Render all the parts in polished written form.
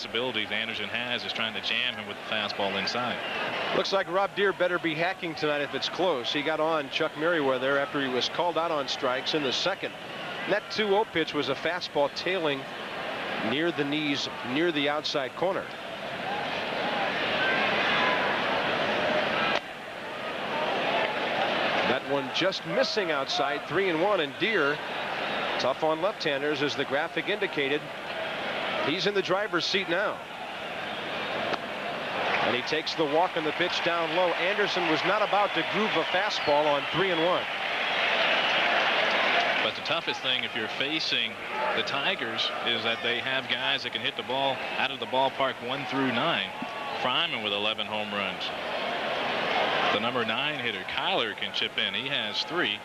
flexibility Anderson has is trying to jam him with the fastball inside. Looks like Rob Deere better be hacking tonight if it's close. He got on Chuck Merriweather after he was called out on strikes in the second. And that 2-0 pitch was a fastball tailing near the knees, near the outside corner. That one just missing outside, 3-1, and Deere, tough on left-handers as the graphic indicated. He's in the driver's seat now. And he takes the walk on the pitch down low. Anderson was not about to groove a fastball on 3-1. But the toughest thing if you're facing the Tigers is that they have guys that can hit the ball out of the ballpark 1 through 9. Fryman with 11 home runs. The number 9 hitter Kyler can chip in. He has 3.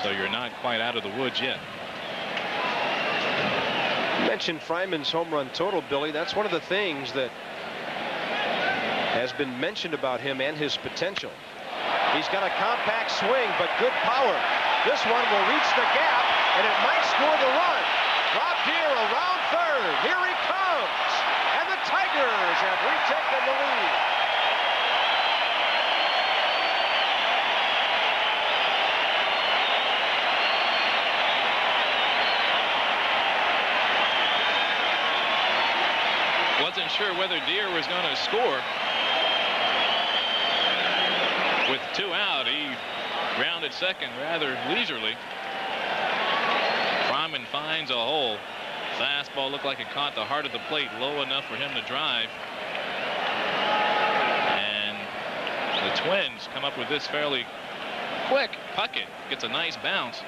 So you're not quite out of the woods yet. You mentioned Fryman's home run total, Billy. That's one of the things that has been mentioned about him and his potential. He's got a compact swing, but good power. This one will reach the gap, and it might score the run. Rob Deere around third. Here he comes. And the Tigers have retaken the lead. Wasn't sure whether Deere was going to score. With 2 out, he rounded second rather leisurely. Fryman finds a hole. Fastball looked like it caught the heart of the plate low enough for him to drive. And the Twins come up with this fairly quick. Puckett gets a nice bounce.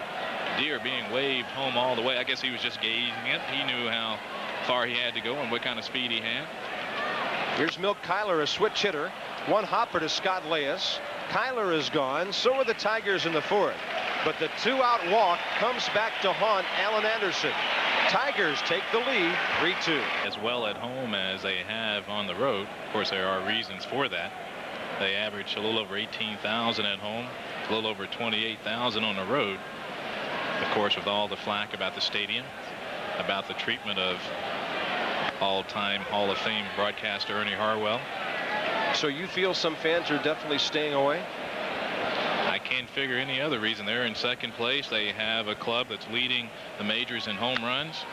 Deere being waved home all the way. I guess he was just gauging it. He knew how far he had to go and what kind of speed he had. Here's Milt Kyler, a switch hitter. One hopper to Scott Leas. Kyler is gone. So are the Tigers in the fourth. But the 2-out walk comes back to haunt Alan Anderson. Tigers take the lead 3-2. As well at home as they have on the road. Of course, there are reasons for that. They average a little over 18,000 at home, a little over 28,000 on the road. Of course, with all the flack about the stadium, about the treatment of all-time Hall of Fame broadcaster Ernie Harwell. So you feel some fans are definitely staying away? I can't figure any other reason. They're in second place. They have a club that's leading the majors in home runs.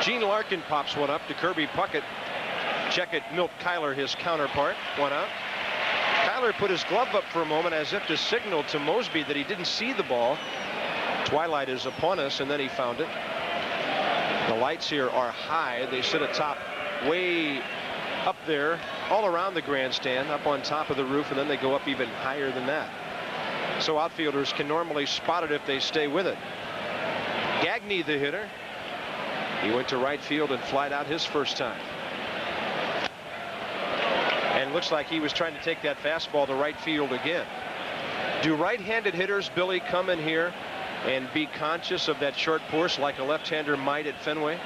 Gene Larkin pops one up to Kirby Puckett. Check it, Milt Kyler, his counterpart. 1 out. Kyler put his glove up for a moment as if to signal to Mosby that he didn't see the ball. Twilight is upon us, and then he found it. The lights here are high. They sit atop way up there all around the grandstand, up on top of the roof, and then they go up even higher than that. So outfielders can normally spot it if they stay with it. Gagne, the hitter. He went to right field and flied out his first time. And looks like he was trying to take that fastball to right field again. Do right-handed hitters, Billy, come in here and be conscious of that short course like a left-hander might at Fenway?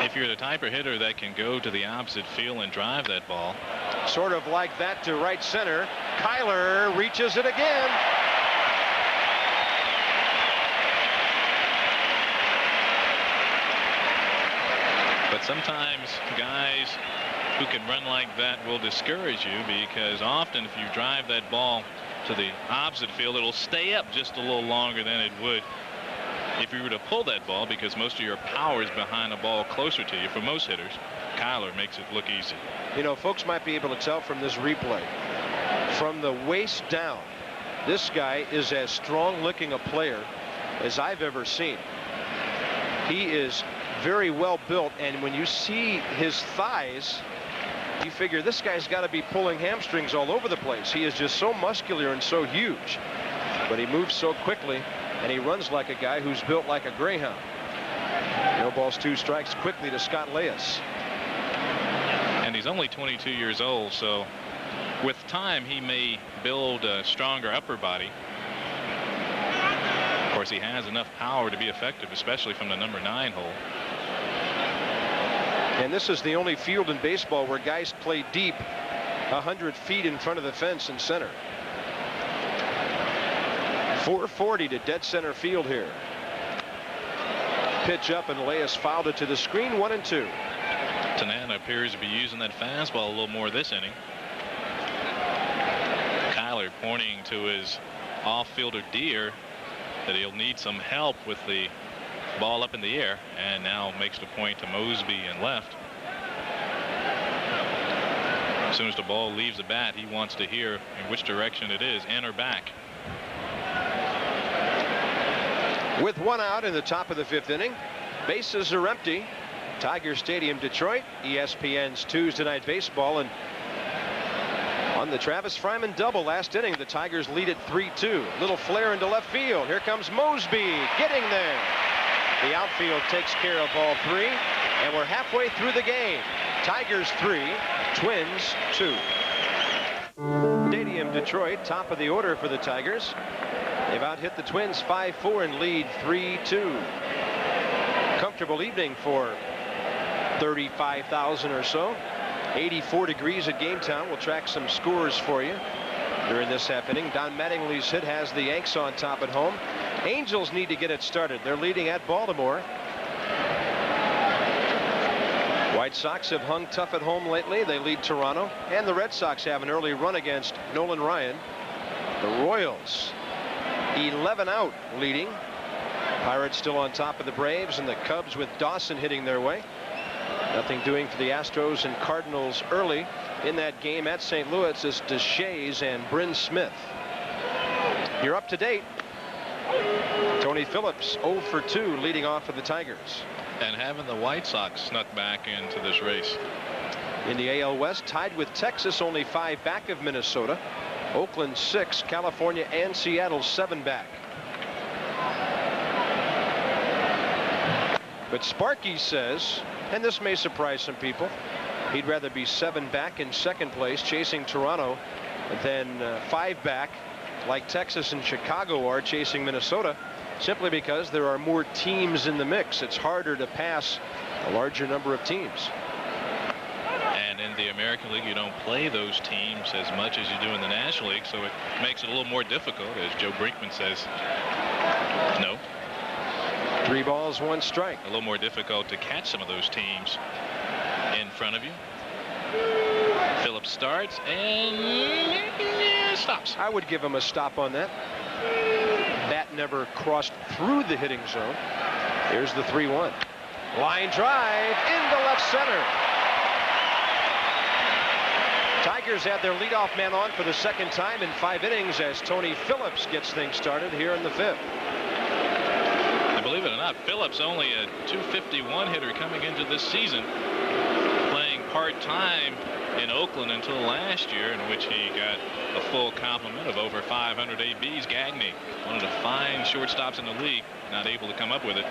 If you're the type of hitter that can go to the opposite field and drive that ball. Sort of like that to right center. Kyler reaches it again. But sometimes guys who can run like that will discourage you, because often if you drive that ball to the opposite field, it'll stay up just a little longer than it would if you were to pull that ball, because most of your power is behind a ball closer to you. For most hitters, Kyler makes it look easy. You know, folks might be able to tell from this replay, from the waist down, this guy is as strong looking a player as I've ever seen. He is very well built, and when you see his thighs, you figure this guy's got to be pulling hamstrings all over the place. He is just so muscular and so huge, but he moves so quickly, and he runs like a guy who's built like a greyhound. No balls, 2 strikes quickly to Scott Leas. And he's only 22 years old, so with time he may build a stronger upper body. Of course, he has enough power to be effective, especially from the number 9 hole. And this is the only field in baseball where guys play deep 100 feet in front of the fence in center. 440 to dead center field here. pitch up, and Elias fouled it to the screen. 1-2. Tanana appears to be using that fastball a little more this inning. Kyler pointing to his off-fielder Deer that he'll need some help with the ball up in the air, and now makes the point to Mosby and left. As soon as the ball leaves the bat, he wants to hear in which direction it is, in or back. With one out in the top of the 5th inning, bases are empty. Tiger Stadium, Detroit, ESPN's Tuesday Night Baseball, and on the Travis Fryman double last inning, the Tigers lead at 3-2. Little flare into left field. Here comes Mosby getting there. The outfield takes care of all three, and we're halfway through the game. Tigers 3, Twins 2. Stadium, Detroit, top of the order for the Tigers. They've out-hit the Twins 5-4 and lead 3-2. Comfortable evening for 35,000 or so. 84 degrees at Game Town. We'll track some scores for you during this half inning. Don Mattingly's hit has the Yanks on top at home. Angels need to get it started. They're leading at Baltimore. White Sox have hung tough at home lately. They lead Toronto, and the Red Sox have an early run against Nolan Ryan. The Royals 11 out leading. Pirates still on top of the Braves, and the Cubs with Dawson hitting their way. Nothing doing for the Astros and Cardinals early in that game at St. Louis. It's DeShays and Bryn Smith. You're up to date. Tony Phillips 0 for 2 leading off for the Tigers. And having the White Sox snuck back into this race. In the AL West, tied with Texas, only 5 back of Minnesota. Oakland 6, California and Seattle 7 back. But Sparky says, and this may surprise some people, he'd rather be 7 back in second place chasing Toronto than 5 back like Texas and Chicago are chasing Minnesota, simply because there are more teams in the mix. It's harder to pass a larger number of teams. And in the American League, you don't play those teams as much as you do in the National League, so it makes it a little more difficult, as Joe Brinkman says. No. 3 balls, 1 strike. A little more difficult to catch some of those teams in front of you. Phillips starts and stops. I would give him a stop on that. Bat never crossed through the hitting zone. Here's the 3-1. Line drive into left center. Tigers had their leadoff man on for the second time in 5 innings as Tony Phillips gets things started here in the 5th. Believe it or not, Phillips only a .251 hitter coming into this season, playing part-time in Oakland until last year, in which he got a full complement of over 500 ABs. Gagne, one of the fine shortstops in the league, not able to come up with it.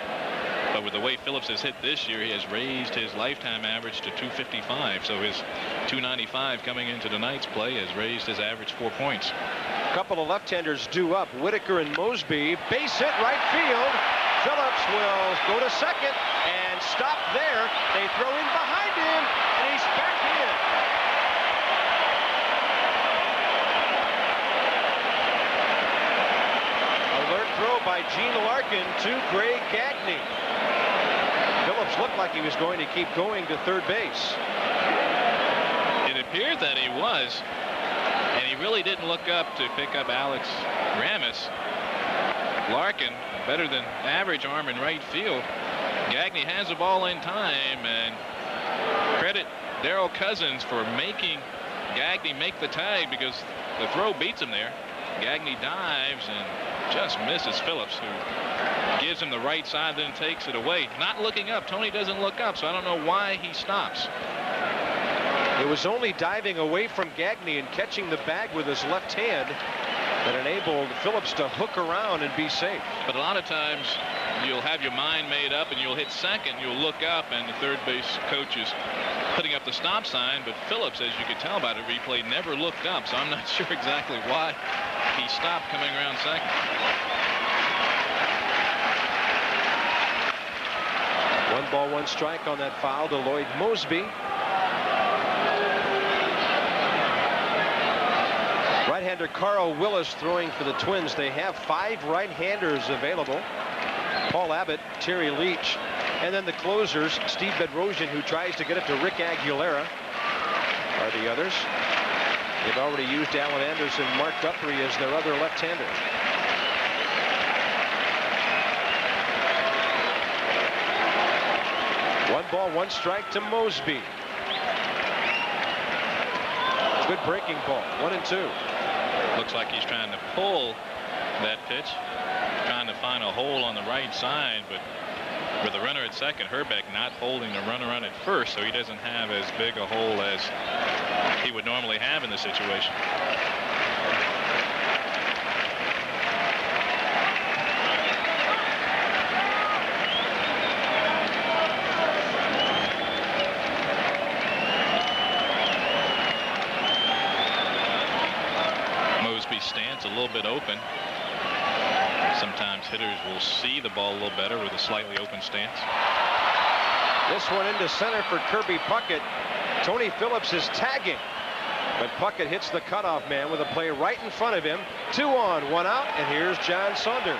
But with the way Phillips has hit this year, he has raised his lifetime average to .255. So his .295 coming into tonight's play has raised his average 4 points. A couple of left-handers due up. Whitaker and Mosby. Base hit right field. Phillips will go to second and stop there. They throw in behind him, and he's back in. Alert throw by Gene Larkin to Greg Gagne. Phillips looked like he was going to keep going to third base. It appeared that he was, and he really didn't look up to pick up Alex Ramis. Larkin, better than average arm in right field. Gagne has the ball in time, and credit Darryl Cousins for making Gagne make the tag, because the throw beats him there. Gagne dives and just misses Phillips, who gives him the right side, then takes it away. Not looking up. Tony doesn't look up, so I don't know why he stops. It was only diving away from Gagne and catching the bag with his left hand that enabled Phillips to hook around and be safe. But a lot of times you'll have your mind made up and you'll hit second, you'll look up, and the third base coach is putting up the stop sign. But Phillips, as you could tell by the replay, never looked up, so I'm not sure exactly why he stopped coming around second. One ball, 1 strike on that foul to Lloyd Mosby. Right-hander Carl Willis throwing for the Twins. They have 5 right-handers available. Paul Abbott, Terry Leach, and then the closers, Steve Bedrosian, who tries to get it to Rick Aguilera, are the others. They've already used Alan Anderson, Mark Guthrie as their other left-hander. One ball, one strike to Mosby. Good breaking ball, 1-2. Looks like he's trying to pull that pitch, trying to find a hole on the right side, but with the runner at second, Herbeck not holding the runner on at first, so he doesn't have as big a hole as he would normally have in this situation. Mosby's stance a little bit open. Sometimes hitters will see the ball a little better with a slightly open stance. This one into center for Kirby Puckett. Tony Phillips is tagging, but Puckett hits the cutoff man with a play right in front of him. 2 on, 1 out, and here's John Saunders.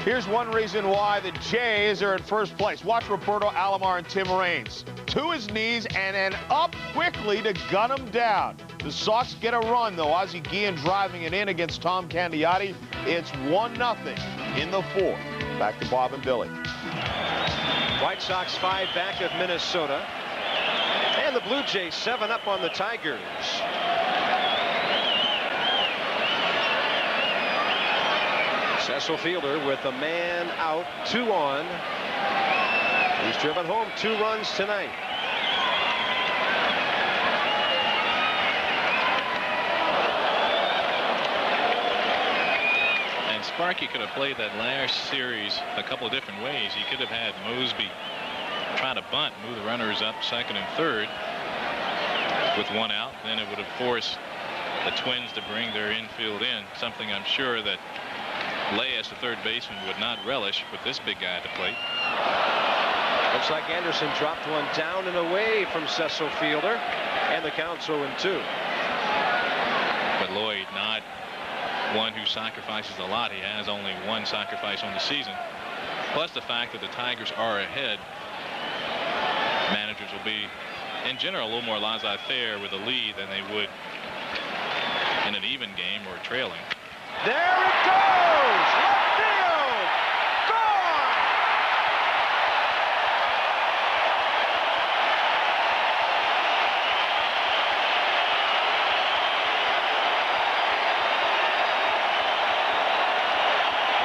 Here's one reason why the Jays are in first place. Watch Roberto Alomar and Tim Raines. To his knees and then up quickly to gun him down. The Sox get a run, though. Ozzie Guillen driving it in against Tom Candiotti. It's 1-0 in the 4th. Back to Bob and Billy. White Sox 5 back of Minnesota. And the Blue Jays 7 up on the Tigers. Cecil Fielder with a man out, 2 on. He's driven home 2 runs tonight. And Sparky could have played that last series a couple of different ways. He could have had Mosby try to bunt, move the runners up second and third with 1 out. Then it would have forced the Twins to bring their infield in, something I'm sure that Leyes, the third baseman, would not relish with this big guy at the plate. Looks like Anderson dropped one down and away from Cecil Fielder, and the count's 0-2. But Lloyd, not one who sacrifices a lot. He has only 1 sacrifice on the season. Plus the fact that the Tigers are ahead. Managers will be, in general, a little more laissez-faire with a lead than they would in an even game or trailing. There it goes! Left field! Gone!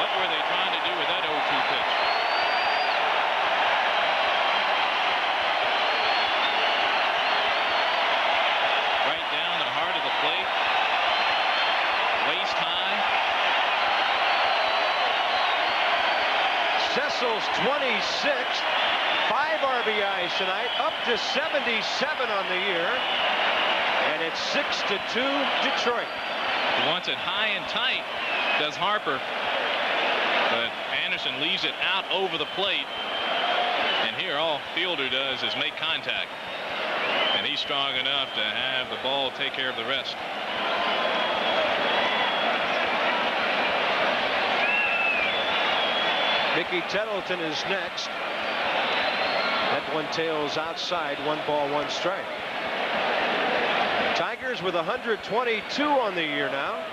What were they trying to do with that 0-2 pitch? Right down the heart of the plate. Waist high. Cecil's 26th, 5 RBIs tonight, up to 77 on the year, and it's 6-2 Detroit. He wants it high and tight, does Harper, but Anderson leaves it out over the plate, and here all Fielder does is make contact, and he's strong enough to have the ball take care of the rest. Mickey Tettleton is next. That one tails outside, 1 ball, 1 strike. Tigers with 122 on the year now.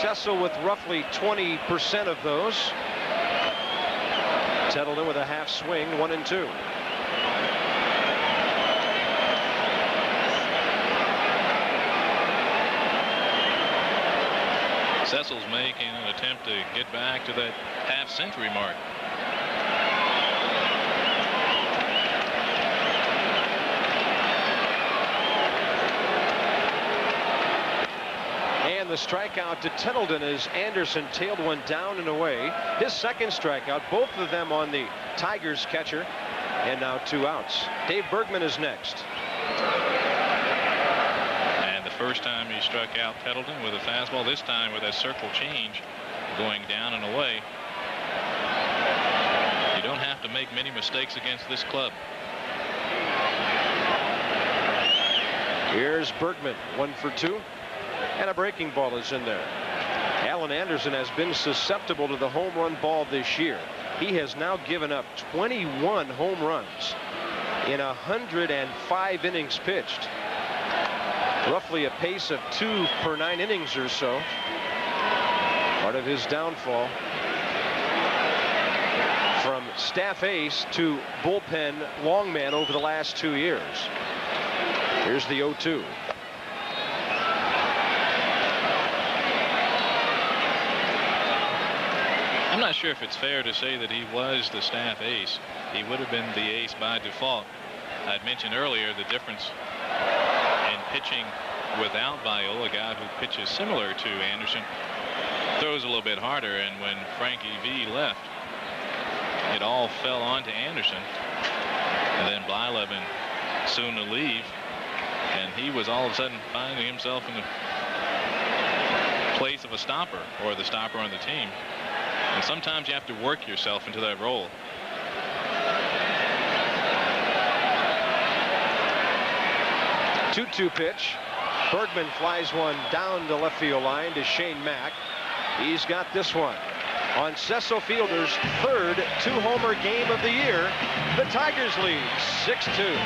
Cecil with roughly 20% of those. Tettleton with a half swing, 1-2. Cecil's making an attempt to get back to that half-century mark. And the strikeout to Tettleton as Anderson tailed one down and away. His second strikeout, both of them on the Tigers catcher, and now 2 outs. Dave Bergman is next. First time he struck out Tettleton with a fastball, this time with a circle change going down and away. You don't have to make many mistakes against this club. Here's Bergman, 1 for 2, and a breaking ball is in there. Alan Anderson has been susceptible to the home run ball this year. He has now given up 21 home runs in 105 innings pitched. Roughly a pace of 2 per 9 innings or so. Part of his downfall. From staff ace to bullpen longman over the last 2 years. Here's the 0-2. I'm not sure if it's fair to say that he was the staff ace. He would have been the ace by default. I'd mentioned earlier the difference in pitching without Viola, a guy who pitches similar to Anderson, throws a little bit harder, and when Frankie V left, it all fell onto Anderson, and then Blyleven soon to leave, and he was all of a sudden finding himself in the place of a stopper, or the stopper on the team. And sometimes you have to work yourself into that role. Two-two pitch. Bergman flies one down the left field line to Shane Mack. He's got this one. On Cecil Fielder's third 2-homer game of the year, the Tigers lead 6-2.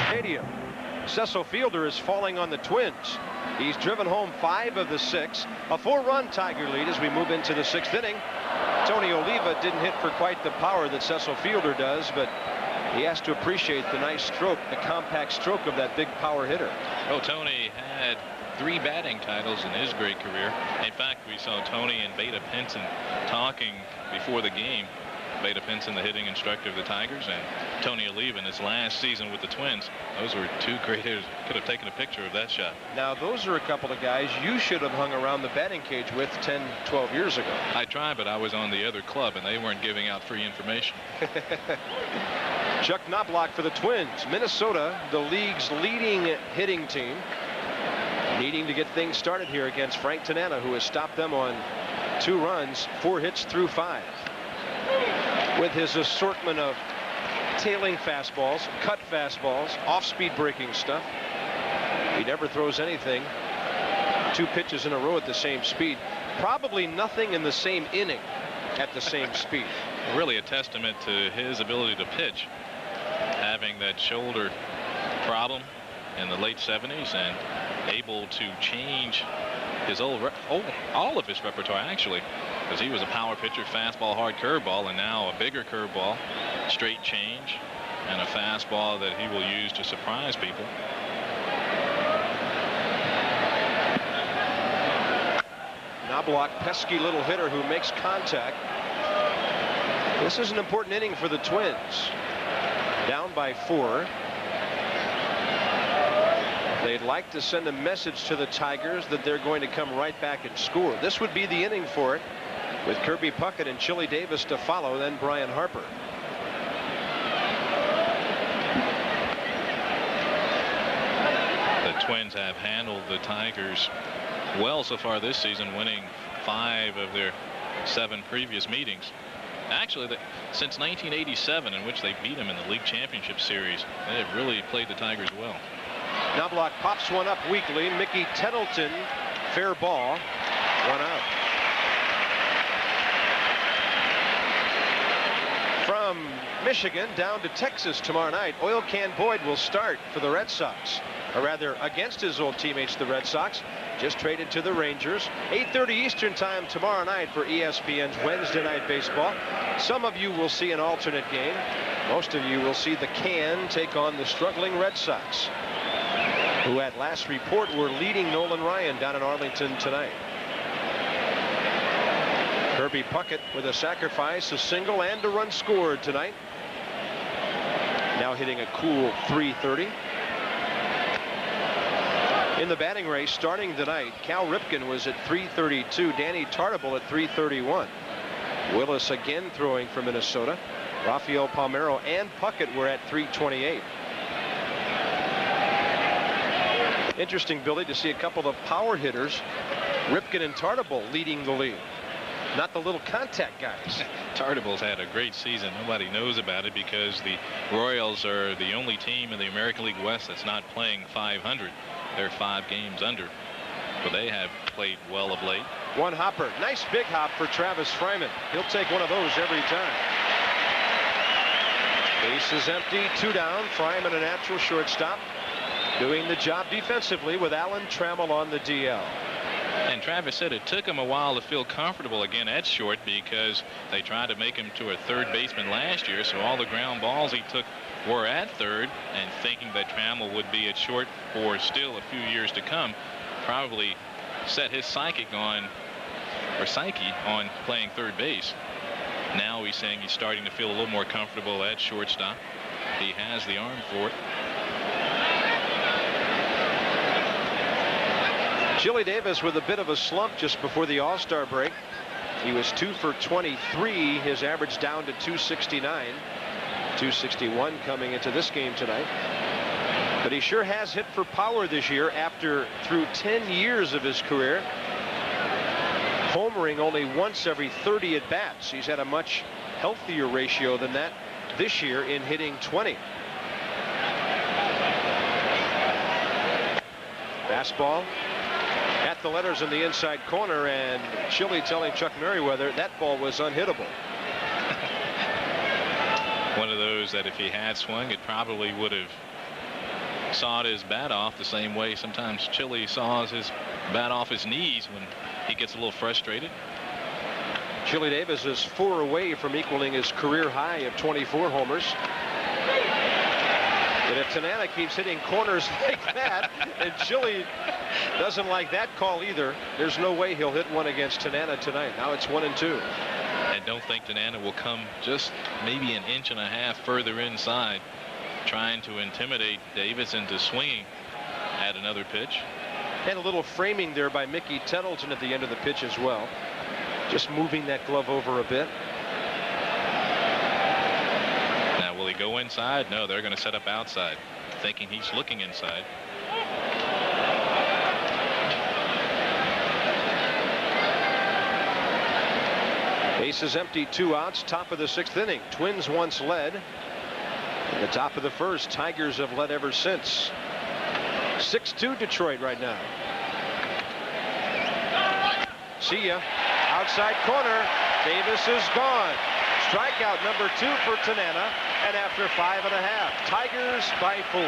Stadium. Cecil Fielder is falling on the Twins. He's driven home 5 of the 6. A 4-run Tiger lead as we move into the 6th inning. Tony Oliva didn't hit for quite the power that Cecil Fielder does, but he has to appreciate the nice stroke, the compact stroke of that big power hitter. Oh, Tony had 3 batting titles in his great career. In fact, we saw Tony and Beta Pinson talking before the game. Beta Pinson, the hitting instructor of the Tigers, and Tony Oliva in his last season with the Twins. Those were 2 great hitters. Could have taken a picture of that shot. Now, those are a couple of guys you should have hung around the batting cage with 10, 12 years ago. I tried, but I was on the other club, and they weren't giving out free information. Chuck Knobloch for the Twins. Minnesota, the league's leading hitting team, needing to get things started here against Frank Tanana, who has stopped them on 2 runs, 4 hits through 5. With his assortment of tailing fastballs, cut fastballs, off-speed breaking stuff, he never throws anything 2 pitches in a row at the same speed. Probably nothing in the same inning at the same speed. Really a testament to his ability to pitch, having that shoulder problem in the late 70s and able to change his all of his repertoire, actually, because he was a power pitcher, fastball, hard curveball, and now a bigger curveball, straight change, and a fastball that he will use to surprise people. Knobloch, pesky little hitter who makes contact. This is an important inning for the Twins. Down by 4. They'd like to send a message to the Tigers that they're going to come right back and score. This would be the inning for it, with Kirby Puckett and Chili Davis to follow, then Brian Harper. The Twins have handled the Tigers well so far this season, winning 5 of their 7 previous meetings. Actually, since 1987, in which they beat them in the league championship series, they have really played the Tigers well. Knobloch pops one up weakly. Mickey Tettleton, fair ball, 1 out. From Michigan down to Texas tomorrow night, Oil Can Boyd will start for the Red Sox, or rather against his old teammates, the Red Sox. Just traded to the Rangers. 8:30 Eastern time tomorrow night for ESPN's Wednesday Night Baseball. Some of you will see an alternate game. Most of you will see the Can take on the struggling Red Sox, who at last report were leading Nolan Ryan down in Arlington tonight. Kirby Puckett with a sacrifice, a single, and a run scored tonight. Now hitting a cool .330. In the batting race starting tonight, Cal Ripken was at .332, Danny Tartable at .331. Willis again throwing for Minnesota. Rafael Palmeiro and Puckett were at .328. Interesting, Billy, to see a couple of power hitters, Ripken and Tartable, leading the league. Not the little contact guys. Tartable's had a great season. Nobody knows about it because the Royals are the only team in the American League West that's not playing .500. They're 5 games under. but they have played well of late. One hopper. Nice big hop for Travis Fryman. He'll take one of those every time. Base is empty. 2 down. Fryman, a natural shortstop, doing the job defensively with Alan Trammell on the DL. And Travis said it took him a while to feel comfortable again at short because they tried to make him to a third baseman last year. So all the ground balls he took were at third, and thinking that Trammell would be at short for still a few years to come probably set his psyche on playing third base. Now he's saying he's starting to feel a little more comfortable at shortstop. He has the arm for it. Chili Davis with a bit of a slump just before the All-Star break. He was 2 for 23. His average down to 269. 261 coming into this game tonight. But he sure has hit for power this year through 10 years of his career, homering only once every 30 at bats. He's had a much healthier ratio than that this year in hitting 20. Fastball at the letters in the inside corner, and Chili telling Chuck Merriweather that ball was unhittable. One of those that if he had swung, it probably would have sawed his bat off the same way sometimes Chili saws his bat off his knees when he gets a little frustrated. Chili Davis is 4 away from equaling his career high of 24 homers. And if Tanana keeps hitting corners like that, and Chili doesn't like that call either, there's no way he'll hit one against Tanana tonight. Now it's 1-2. I don't think Tanana will come just maybe an inch and a half further inside, trying to intimidate Davis into swinging at another pitch. And a little framing there by Mickey Tettleton at the end of the pitch as well. Just moving that glove over a bit. Now, will he go inside? No, they're going to set up outside, thinking he's looking inside. Base is empty, 2 outs, top of the 6th inning. Twins once led. At the top of the 1st, Tigers have led ever since. 6-2 Detroit right now. See ya. Outside corner. Davis is gone. Strikeout number 2 for Tanana. And after 5.5, Tigers by 4.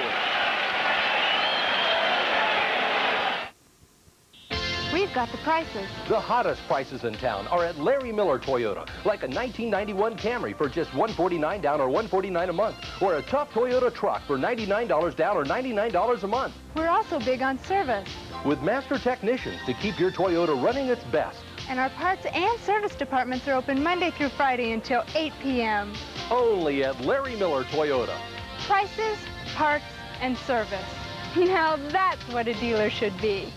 We've got the prices. The hottest prices in town are at Larry Miller Toyota, like a 1991 Camry for just $149 down or $149 a month, or a tough Toyota truck for $99 down or $99 a month. We're also big on service. With master technicians to keep your Toyota running its best. And our parts and service departments are open Monday through Friday until 8 p.m. Only at Larry Miller Toyota. Prices, parts, and service. Now that's what a dealer should be.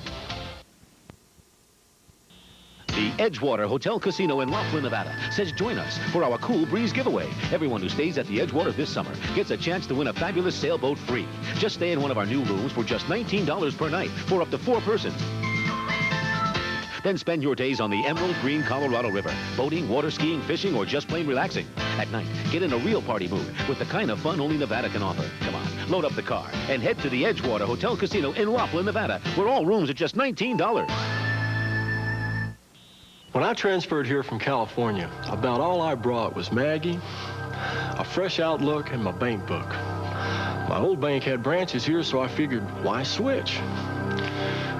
The Edgewater Hotel Casino in Laughlin, Nevada says join us for our Cool Breeze giveaway. Everyone who stays at the Edgewater this summer gets a chance to win a fabulous sailboat free. Just stay in one of our new rooms for just $19 per night for up to 4 persons. Then spend your days on the Emerald Green Colorado River, boating, water skiing, fishing, or just plain relaxing. At night, get in a real party mood with the kind of fun only Nevada can offer. Come on, load up the car and head to the Edgewater Hotel Casino in Laughlin, Nevada, where all rooms are just $19. When I transferred here from California, about all I brought was Maggie, a fresh outlook, and my bank book. My old bank had branches here, so I figured, why switch?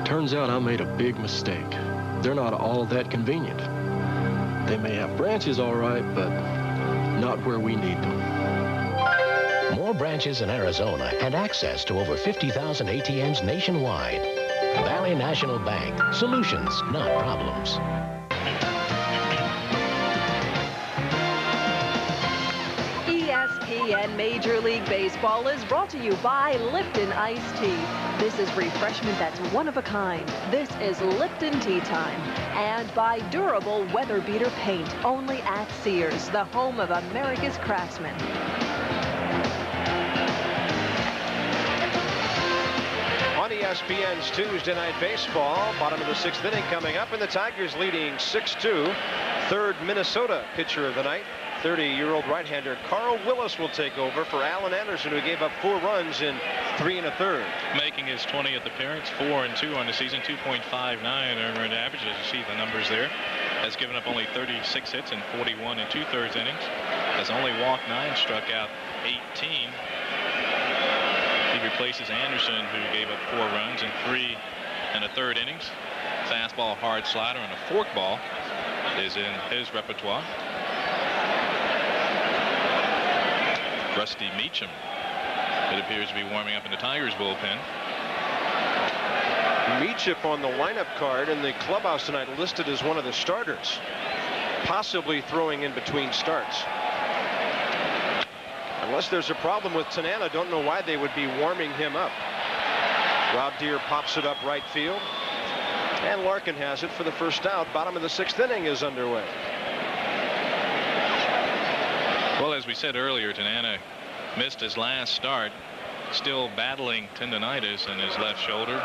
Turns out I made a big mistake. They're not all that convenient. They may have branches all right, but not where we need them. More branches in Arizona and access to over 50,000 ATMs nationwide. Valley National Bank. Solutions, not problems. ESPN Major League Baseball is brought to you by Lipton Iced Tea. This is refreshment that's one of a kind. This is Lipton Tea Time. And by Durable Weather Beater Paint, only at Sears, the home of America's craftsmen. On ESPN's Tuesday Night Baseball, bottom of the 6th inning coming up, and the Tigers leading 6-2. Third Minnesota pitcher of the night, 30-year-old right-hander Carl Willis will take over for Alan Anderson, who gave up 4 runs in 3 1/3. Making his 20th appearance, 4-2 on the season, 2.59 earned average. As you see the numbers there, has given up only 36 hits in 41 2/3 innings. Has only walked 9, struck out 18. He replaces Anderson, who gave up 4 runs in 3 1/3 innings. Fastball, hard slider, and a forkball is in his repertoire. Rusty Meacham, it appears to be warming up in the Tigers bullpen. Meacham on the lineup card in the clubhouse tonight, listed as one of the starters, possibly throwing in between starts. Unless there's a problem with Tanana, don't know why they would be warming him up. Rob Deere pops it up right field, and Larkin has it for the first out. Bottom of the 6th inning is underway. Well, as we said earlier, Tanana missed his last start, still battling tendonitis in his left shoulder.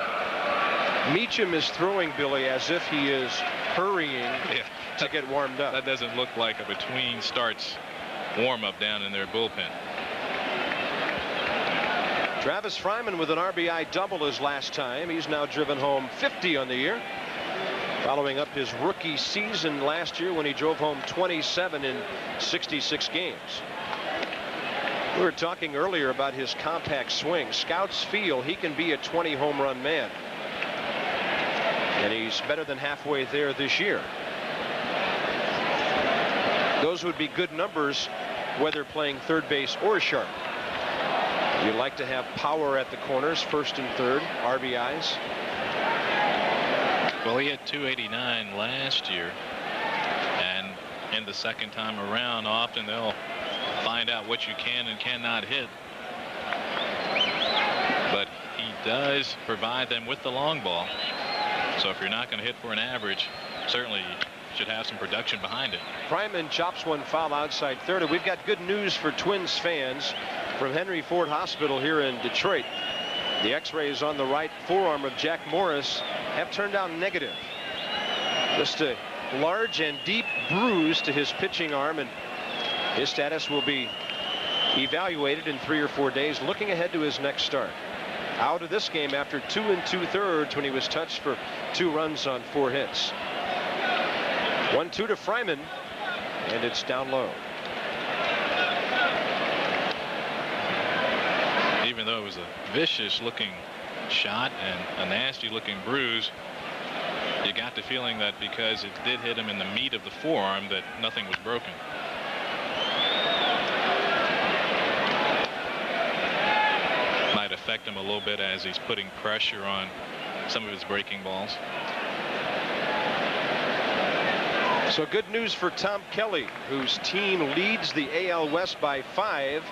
Meacham is throwing, Billy, as if he is hurrying to get warmed up. That doesn't look like a between starts warm-up down in their bullpen. Travis Fryman with an RBI double his last time. He's now driven home 50 on the year, following up his rookie season last year when he drove home 27 in 66 games. We were talking earlier about his compact swing. Scouts feel he can be a 20 home run man, and he's better than halfway there this year. Those would be good numbers whether playing third base or sharp. You like to have power at the corners, first and third, RBIs. Well, he had 289 last year, and in the second time around, often they'll find out what you can and cannot hit. But he does provide them with the long ball. So if you're not going to hit for an average, certainly you should have some production behind it. Fryman chops one foul outside third, and we've got good news for Twins fans from Henry Ford Hospital here in Detroit. The x-rays on the right forearm of Jack Morris have turned out negative. Just a large and deep bruise to his pitching arm, and his status will be evaluated in 3 or 4 days, looking ahead to his next start. Out of this game after 2 2/3 when he was touched for 2 runs on 4 hits. 1-2 to Fryman, and it's down low. Even though it was a vicious looking shot and a nasty looking bruise, you got the feeling that because it did hit him in the meat of the forearm that nothing was broken. Might affect him a little bit as he's putting pressure on some of his breaking balls. So good news for Tom Kelly, whose team leads the AL West by 5,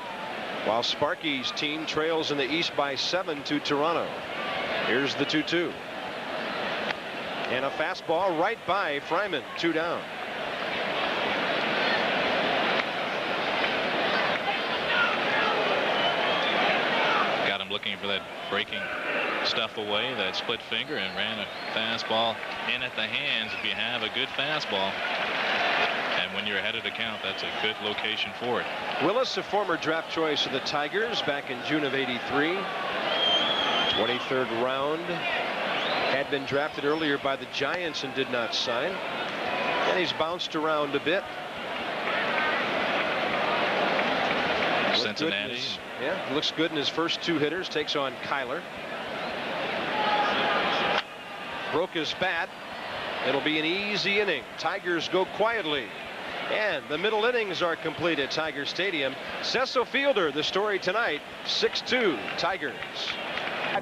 while Sparky's team trails in the East by 7 to Toronto. Here's the 2-2. And a fastball right by Fryman, 2 down. Got him looking for that breaking stuff away, that split finger, and ran a fastball in at the hands. If you have a good fastball, and when you're ahead of the count, that's a good location for it. Willis, a former draft choice of the Tigers back in June of '83. 23rd round. Had been drafted earlier by the Giants and did not sign. And he's bounced around a bit. Cincinnati. Looks good in his first 2 hitters. Takes on Kyler. Broke his bat. It'll be an easy inning. Tigers go quietly. And the middle innings are complete at Tiger Stadium. Cecil Fielder, the story tonight, 6-2 Tigers.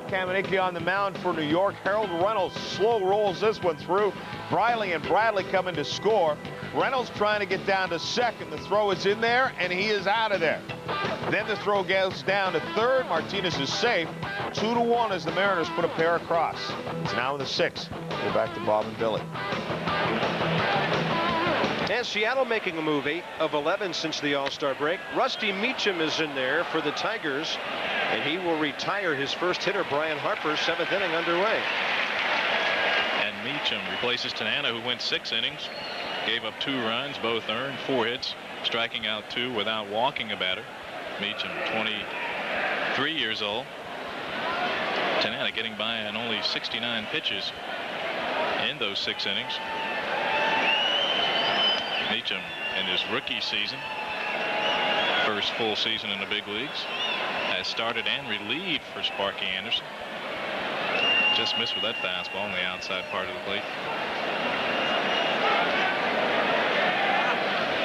Kamenicki on the mound for New York. Harold Reynolds slow rolls this one through. Briley and Bradley coming to score. Reynolds trying to get down to second. The throw is in there, and he is out of there. Then the throw goes down to third. Martinez is safe. 2-1 as the Mariners put a pair across. It's now in the 6th. Go back to Bob and Billy. And Seattle making a move, 8 of 11 since the All-Star break. Rusty Meacham is in there for the Tigers, and he will retire his first hitter, Brian Harper. 7th inning underway. And Meacham replaces Tanana, who went 6 innings, gave up 2 runs, both earned, 4 hits, striking out 2 without walking a batter. Meacham, 23 years old. Tanana getting by on only 69 pitches in those 6 innings. Meacham in his rookie season, first full season in the big leagues, has started and relieved for Sparky Anderson. Just missed with that fastball on the outside part of the plate.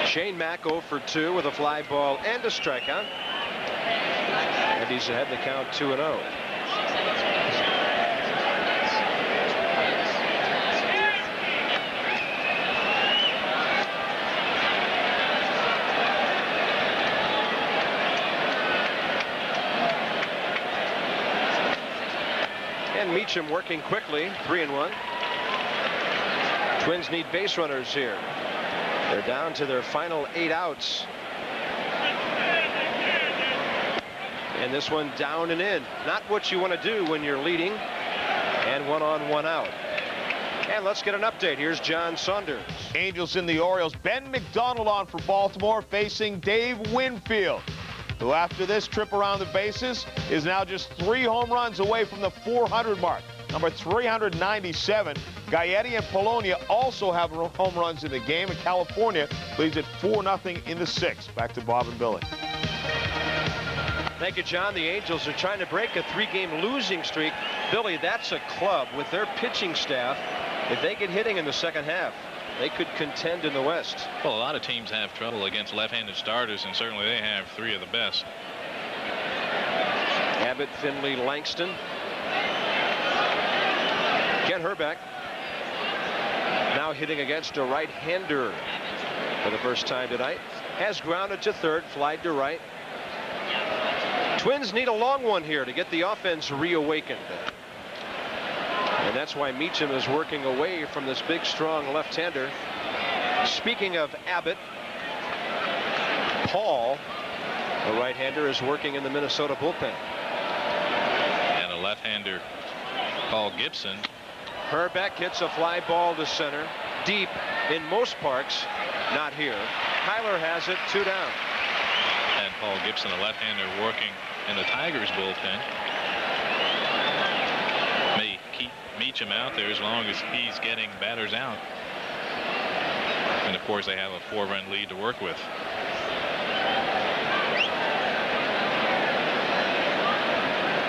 Shane Mack 0 for 2 with a fly ball and a strikeout. And he's ahead in the count 2-0. And Meacham working quickly, 3-1. Twins need base runners here. They're down to their final 8 outs. And this one down and in. Not what you want to do when you're leading. And 1 on, 1 out. And let's get an update. Here's John Saunders. Angels and the Orioles. Ben McDonald on for Baltimore facing Dave Winfield, who after this trip around the bases is now just 3 home runs away from the 400 mark. Number 397. Gaetti and Polonia also have home runs in the game, and California leads it 4-0 in the 6th. Back to Bob and Billy. Thank you, John. The Angels are trying to break a 3-game losing streak. Billy, that's a club with their pitching staff. If they get hitting in the second half, they could contend in the West. Well, a lot of teams have trouble against left-handed starters, and certainly they have 3 of the best. Abbott, Finley, Langston. Ken Herbeck now hitting against a right-hander for the first time tonight. Has grounded to third, flied to right. Twins need a long one here to get the offense reawakened. And that's why Meacham is working away from this big, strong left-hander. Speaking of Abbott, Paul, the right-hander, is working in the Minnesota bullpen. And a left-hander, Paul Gibson. Herbeck hits a fly ball to center, deep in most parks, not here. Kyler has it, 2 down. And Paul Gibson, a left-hander, working in the Tigers bullpen. May keep Meacham out there as long as he's getting batters out. And of course, they have a 4-run lead to work with.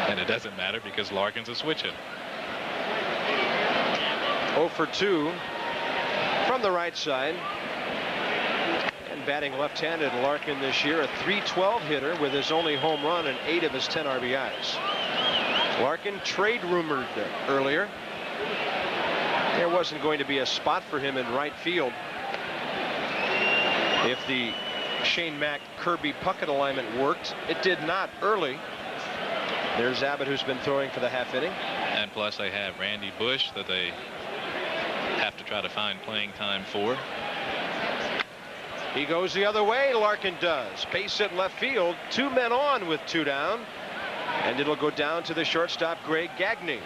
And it doesn't matter because Larkin's a switch hitter. 0 for 2 from the right side. And batting left-handed, Larkin this year, a .312 hitter with his only home run and 8 of his 10 RBIs. Larkin trade rumored earlier. There wasn't going to be a spot for him in right field if the Shane Mack Kirby Puckett alignment worked. It did not early. There's Abbott, who's been throwing for the half inning. And plus they have Randy Bush that they have to try to find playing time for. He goes the other way, Larkin does. Base hit left field, 2 men on with 2 down. And it'll go down to the shortstop, Greg Gagne.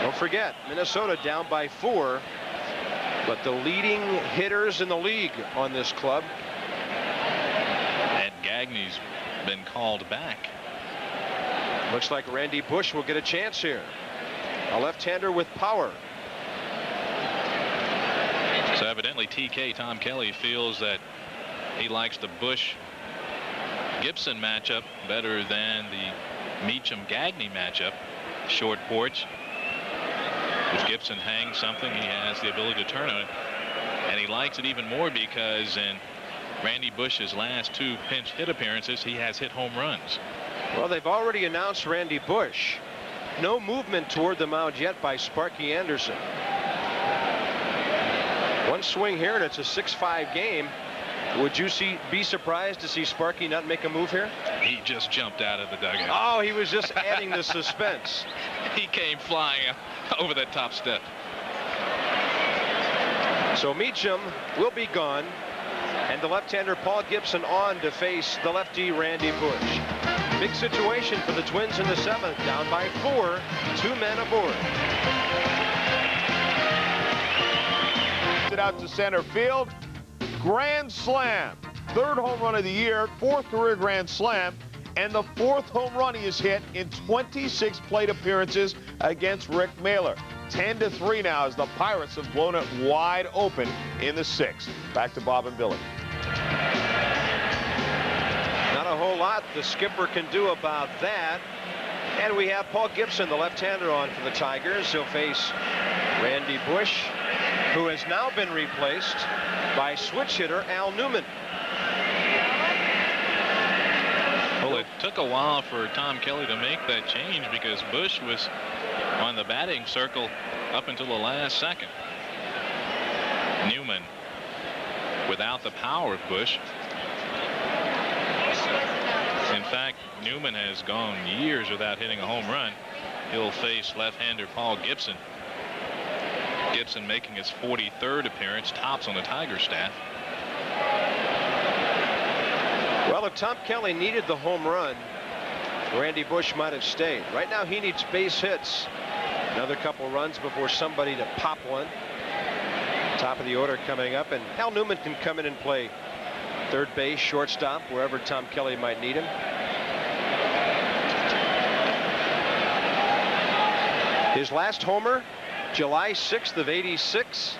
Don't forget, Minnesota down by 4, but the leading hitters in the league on this club. And Gagne's been called back. Looks like Randy Bush will get a chance here. A left-hander with power. So evidently TK, Tom Kelly, feels that he likes the Bush Gibson matchup better than the Meacham Gagne matchup. Short porch. If Gibson hangs something, he has the ability to turn on it. And he likes it even more because in Randy Bush's last 2 pinch hit appearances, he has hit home runs. Well, they've already announced Randy Bush. No movement toward the mound yet by Sparky Anderson. One swing here, and it's a 6-5 game. Would you be surprised to see Sparky not make a move here? He just jumped out of the dugout. Oh, he was just adding the suspense. He came flying over that top step. So Meacham will be gone, and the left-hander Paul Gibson on to face the lefty Randy Bush. Big situation for the Twins in the 7th, down by 4, 2 men aboard. It out to center field. grand slam. 3rd home run of the year, 4th career grand slam, and the 4th home run he has hit in 26 plate appearances against Rick Mahler. 10-3 now as the Pirates have blown it wide open in the 6th. Back to Bob and Billy. Not a whole lot the skipper can do about that. And we have Paul Gibson, the left-hander, on for the Tigers. He'll face Randy Bush, who has now been replaced by switch hitter Al Newman. Well, it took a while for Tom Kelly to make that change because Bush was on the batting circle up until the last second. Newman, without the power of Bush. In fact, Newman has gone years without hitting a home run. He'll face left-hander Paul Gibson. Gibson making his 43rd appearance, tops on the Tiger staff. Well, if Tom Kelly needed the home run, Randy Bush might have stayed. Right now he needs base hits. Another couple runs before somebody to pop one. Top of the order coming up, and Al Newman can come in and play 3rd base, shortstop, wherever Tom Kelly might need him. His last homer, July 6th of '86.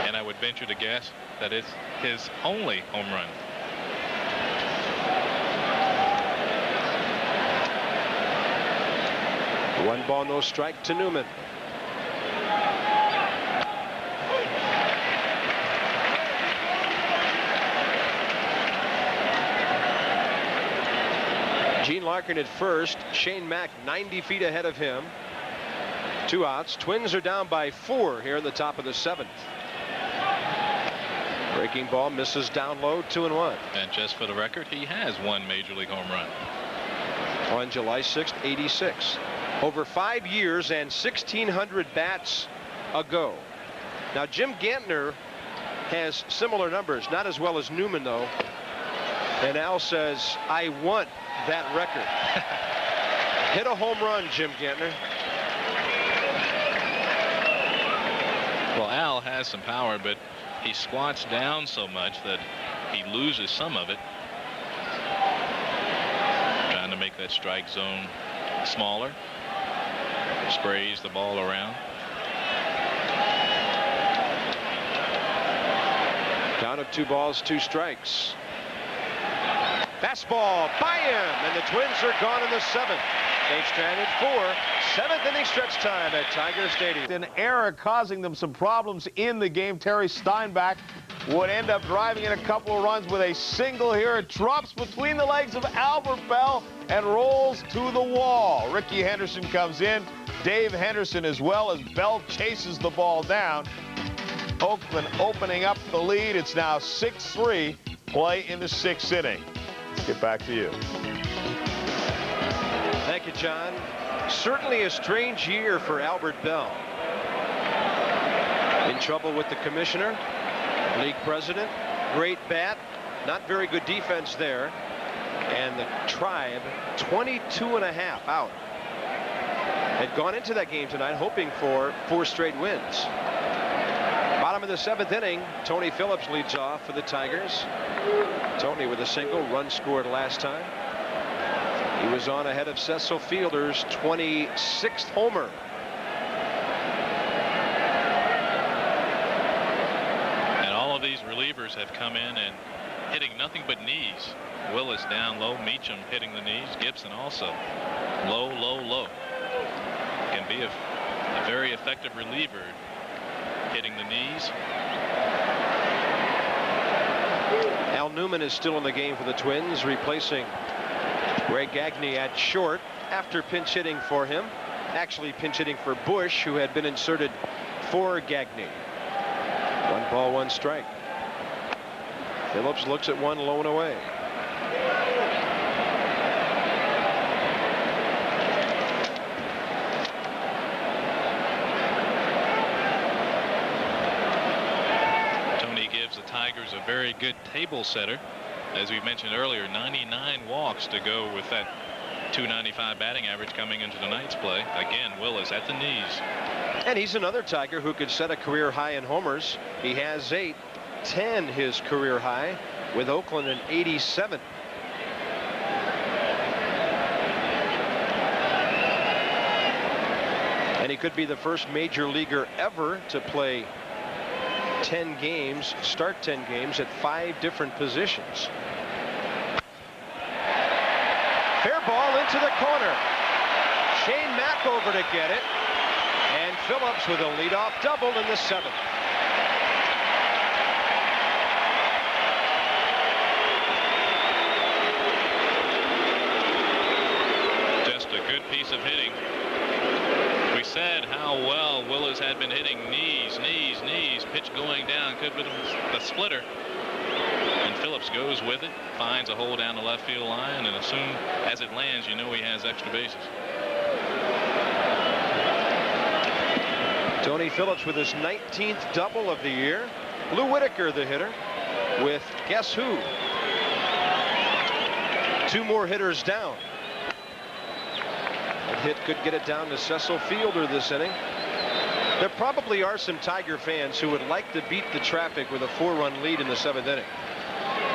And I would venture to guess that it's his only home run. One ball, no strike to Newman. Gene Larkin at first. Shane Mack 90 feet ahead of him. 2 outs. Twins are down by 4 here in the top of the 7th. Breaking ball misses down low, 2-1. And just for the record, he has one major league home run. On July 6th, '86. Over 5 years and 1,600 bats ago. Now Jim Gantner has similar numbers, not as well as Newman though. And Al says, I want that record. Hit a home run, Jim Gantner. Well, Al has some power, but he squats down so much that he loses some of it. Trying to make that strike zone smaller. Sprays the ball around. Count of 2 balls, 2 strikes. Fastball by him, and the Twins are gone in the 7th. They've stranded 4. 7th inning stretch time at Tiger Stadium. An error causing them some problems in the game. Terry Steinbach would end up driving in a couple of runs with a single here. It drops between the legs of Albert Bell and rolls to the wall. Ricky Henderson comes in. Dave Henderson as well as Bell chases the ball down. Oakland opening up the lead. It's now 6-3. Play in the 6th inning. Let's get back to you. Thank you, John. Certainly a strange year for Albert Bell. In trouble with the commissioner, league president, great bat, not very good defense there. And the Tribe 22.5 out. Had gone into that game tonight hoping for 4 straight wins. Bottom of the 7th inning, Tony Phillips leads off for the Tigers. Tony with a single, run scored last time. He was on ahead of Cecil Fielder's 26th homer. And all of these relievers have come in and hitting nothing but knees. Willis down low, Meacham hitting the knees, Gibson also. Low, low, low. Can be a very effective reliever hitting the knees. Al Newman is still in the game for the Twins, replacing Ray Gagne at short after pinch hitting for him. Actually pinch hitting for Bush, who had been inserted for Gagne. 1 ball, 1 strike. Phillips looks at one low and away. Tony gives the Tigers a very good table setter. As we mentioned earlier, 99 walks to go with that .295 batting average coming into tonight's play. Again, Willis at the knees. And he's another Tiger who could set a career high in homers. He has 8, 10 his career high with Oakland in '87. And he could be the first major leaguer ever to play 10 games, start 10 games at 5 different positions. Fair ball into the corner. Shane Mack over to get it. And Phillips with a leadoff double in the 7th. Just a good piece of hitting. We said how well Willis had been hitting knees, knees, knees. Pitch going down, could be the splitter. And Phillips goes with it, finds a hole down the left field line, and as soon as it lands, you know he has extra bases. Tony Phillips with his 19th double of the year. Lou Whitaker, the hitter, with guess who? 2 more hitters down. That hit could get it down to Cecil Fielder this inning. There probably are some Tiger fans who would like to beat the traffic with a 4-run lead in the 7th inning.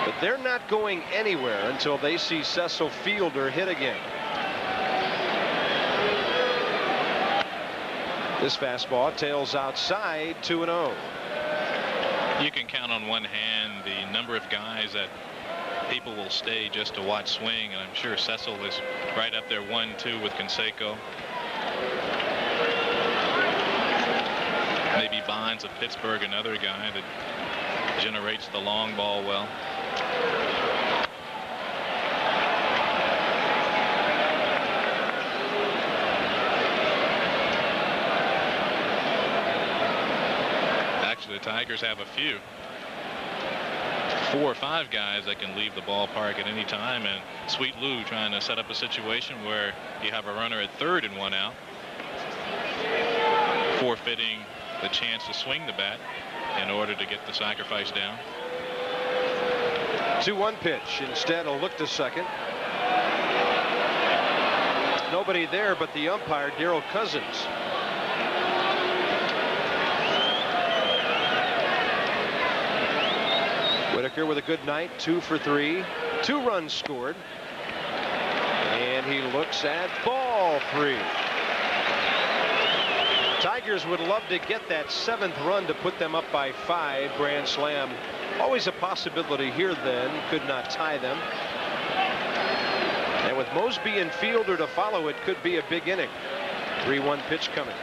But they're not going anywhere until they see Cecil Fielder hit again. This fastball tails outside, 2-0. You can count on one hand the number of guys that people will stay just to watch swing, and I'm sure Cecil is right up there 1-2 with Canseco. Maybe Bonds of Pittsburgh, another guy that generates the long ball well. The Tigers have a few, 4 or 5 guys that can leave the ballpark at any time, and Sweet Lou trying to set up a situation where you have a runner at 3rd and 1 out, forfeiting the chance to swing the bat in order to get the sacrifice down. 2-1 pitch. Instead, a look to second. Nobody there but the umpire, Darrell Cousins. Whitaker with a good night, 2 for 3, 2 runs scored, and he looks at ball 3. Tigers would love to get that 7th run to put them up by 5. Grand slam, always a possibility here. Then could not tie them, and with Mosby and Fielder to follow, it could be a big inning. 3-1 pitch coming.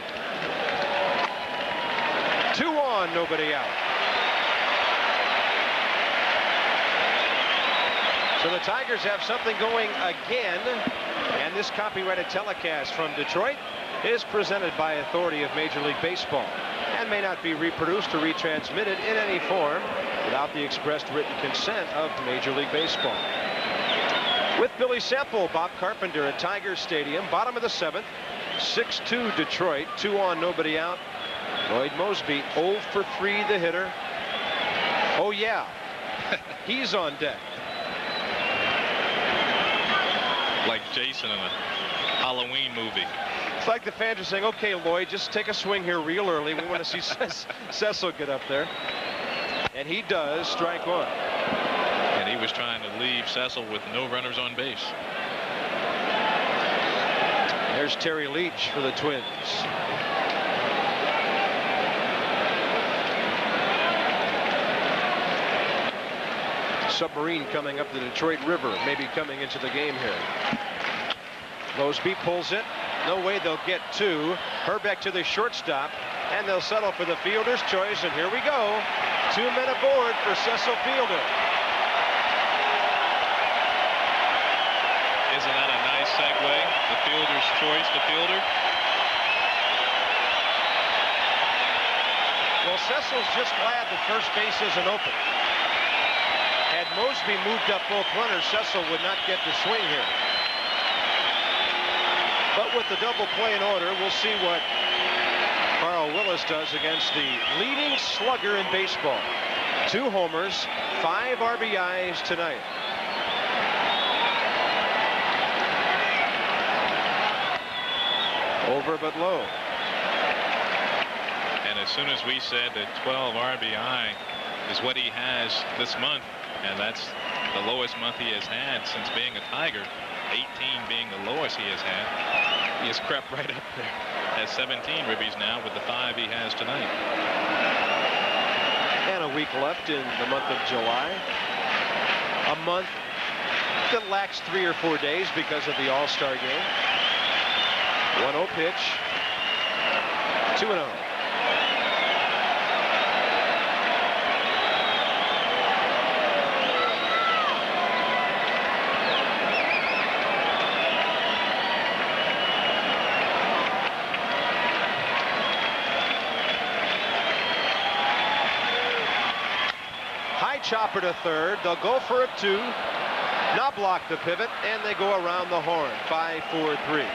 2-on, nobody out. So the Tigers have something going again, and this copyrighted telecast from Detroit is presented by authority of Major League Baseball and may not be reproduced or retransmitted in any form without the expressed written consent of Major League Baseball. With Billy Sample, Bob Carpenter at Tiger Stadium, bottom of the 7th, 6-2 Detroit, 2-on, nobody out. Lloyd Mosby 0 for 3, the hitter. Oh yeah, he's on deck. Like Jason in a Halloween movie. It's like the fans are saying, okay, Lloyd, just take a swing here real early. We want to see Cecil get up there. And he does, strike 1. And he was trying to leave Cecil with no runners on base. There's Terry Leach for the Twins. Submarine coming up the Detroit River, maybe coming into the game here. Mosby pulls it. No way they'll get 2. Herbeck to the shortstop, and they'll settle for the fielder's choice, and here we go. 2 men aboard for Cecil Fielder. Isn't that a nice segue? The fielder's choice, the fielder. Well, Cecil's just glad that first base isn't open. Had Mosby moved up both runners, Cecil would not get the swing here. But with the double play in order, we'll see what Carl Willis does against the leading slugger in baseball. 2 homers, 5 RBIs tonight. Over but low. as soon as we said that 12 RBI is what he has this month, and that's the lowest month he has had since being a Tiger, 18 being the lowest he has had, he has crept right up there. Has 17 ribbies now with the 5 he has tonight. And a week left in the month of July. A month that lacks 3 or 4 days because of the All-Star game. 1-0 pitch. 2-0. Chopper to third. They'll go for a 2. Knobloch the pivot, and they go around the horn. 5-4-3.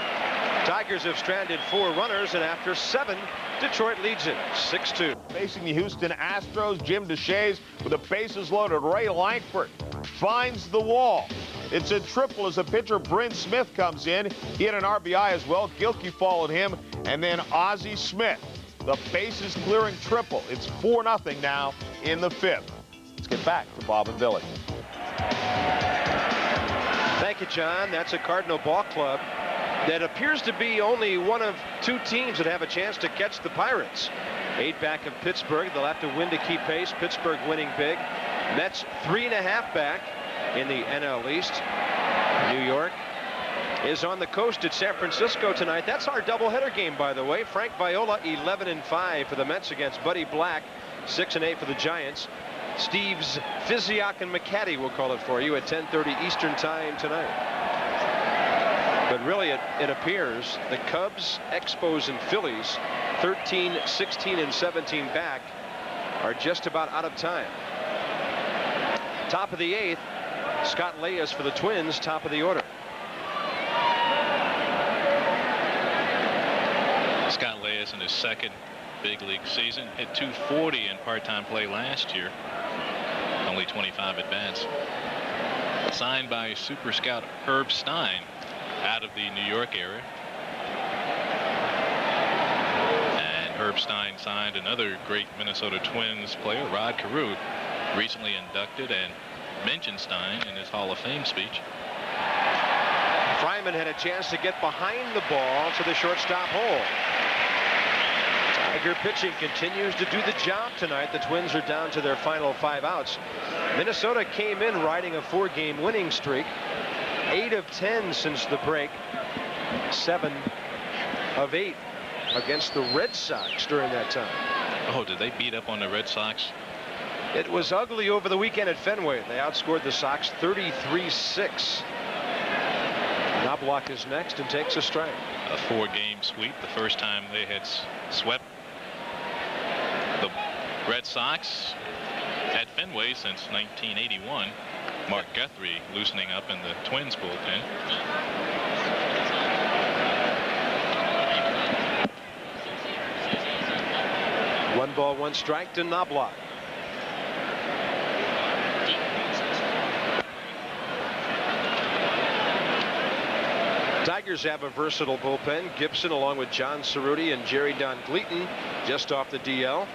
Tigers have stranded 4 runners, and after 7, Detroit leads it 6-2. Facing the Houston Astros, Jim Deshaies with the bases loaded. Ray Lankford finds the wall. It's a triple as the pitcher Bryn Smith comes in. He had an RBI as well. Gilkey followed him, and then Ozzie Smith. The bases clearing triple. It's 4-0 now in the 5th. Let's get back to Bob and Billy. Thank you, John. That's a Cardinal ball club that appears to be only one of 2 teams that have a chance to catch the Pirates. 8 back of Pittsburgh. They'll have to win to keep pace. Pittsburgh winning big. Mets 3.5 back in the NL East. New York is on the coast at San Francisco tonight. That's our doubleheader game, by the way. Frank Viola 11-5 for the Mets against Buddy Black. 6-8 for the Giants. Steve's Physiak and McCaddy will call it for you at 10:30 Eastern time tonight. But really, it appears the Cubs, Expos, and Phillies, 13, 16, and 17 back, are just about out of time. Top of the 8th, Scott Leyes for the Twins, top of the order. Scott Leyes in his 2nd big league season hit .240 in part-time play last year. Only 25 at bats. Signed by super scout Herb Stein out of the New York area. And Herb Stein signed another great Minnesota Twins player, Rod Carew, recently inducted, and mentioned Stein in his Hall of Fame speech. Fryman had a chance to get behind the ball to the shortstop hole. Tiger pitching continues to do the job tonight. The Twins are down to their final 5 outs. Minnesota came in riding a 4-game winning streak. 8 of 10 since the break. 7 of 8 against the Red Sox during that time. Oh, did they beat up on the Red Sox? It was ugly over the weekend at Fenway. They outscored the Sox 33-6. Knobloch is next and takes a strike. A 4-game sweep, the first time they had swept the Red Sox at Fenway since 1981. Mark Guthrie loosening up in the Twins bullpen. One ball, 1 strike to Knobloch. Tigers have a versatile bullpen. Gibson along with John Cerruti and Jerry Don Gleaton just off the DL.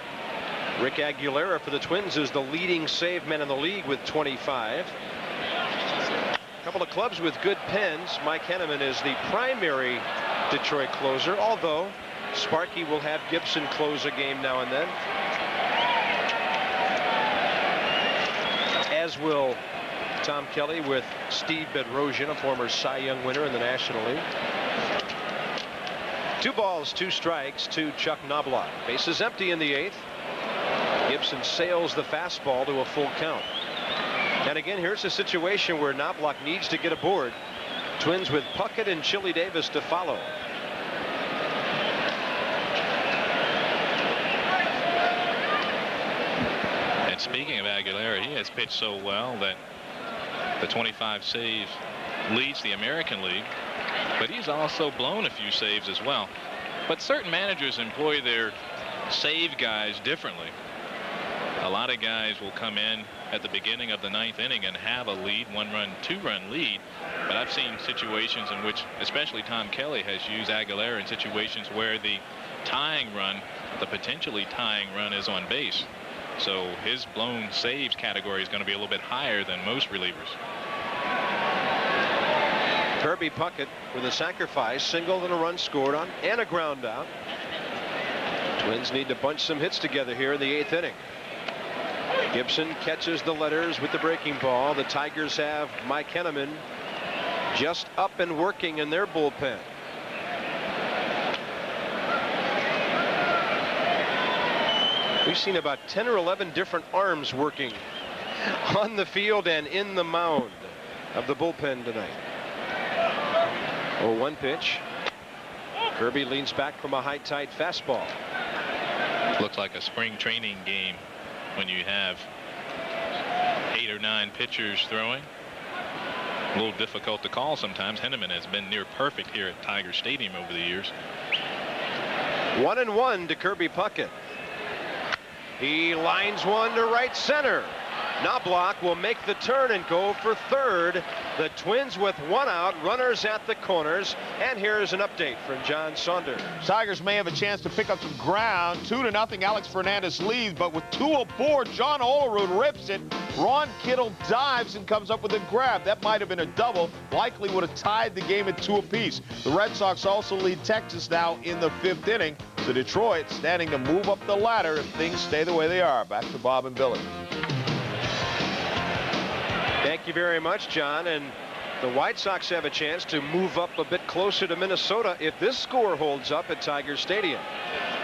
Rick Aguilera for the Twins is the leading save man in the league with 25. A couple of clubs with good pens. Mike Henneman is the primary Detroit closer, although Sparky will have Gibson close a game now and then, as will Tom Kelly with Steve Bedrosian, a former Cy Young winner in the National League. 2 balls, 2 strikes to Chuck Knobloch. Bases empty in the 8th. Gibson sails the fastball to a full count. And again, here's a situation where Knobloch needs to get aboard. Twins with Puckett and Chili Davis to follow. And speaking of Aguilera, he has pitched so well that the 25 saves leads the American League, but he's also blown a few saves as well. But certain managers employ their save guys differently. A lot of guys will come in at the beginning of the 9th inning and have a lead, 1-run, 2-run lead. But I've seen situations in which, especially Tom Kelly has used Aguilera in situations where the tying run, the potentially tying run, is on base. So his blown saves category is going to be a little bit higher than most relievers. Kirby Puckett with a sacrifice, single and a run scored on, and a ground out. Twins need to bunch some hits together here in the 8th inning. Gibson catches the letters with the breaking ball. The Tigers have Mike Henneman just up and working in their bullpen. We've seen about 10 or 11 different arms working on the field and in the mound of the bullpen tonight. 0-1 pitch. Kirby leans back from a high tight fastball. Looks like a spring training game when you have 8 or 9 pitchers throwing. A little difficult to call sometimes. Henneman has been near perfect here at Tiger Stadium over the years. 1-1 to Kirby Puckett. He lines one to right center. Knobloch will make the turn and go for third. The Twins with 1 out, runners at the corners. And here's an update from John Saunders. Tigers may have a chance to pick up some ground. 2-0. Alex Fernandez leads, but with 2 aboard, John Olerud rips it. Ron Kittle dives and comes up with a grab. That might have been a double. Likely would have tied the game at 2 apiece. The Red Sox also lead Texas now in the 5th inning. So Detroit standing to move up the ladder if things stay the way they are. Back to Bob and Billy. Thank you very much, John. And the White Sox have a chance to move up a bit closer to Minnesota if this score holds up at Tiger Stadium.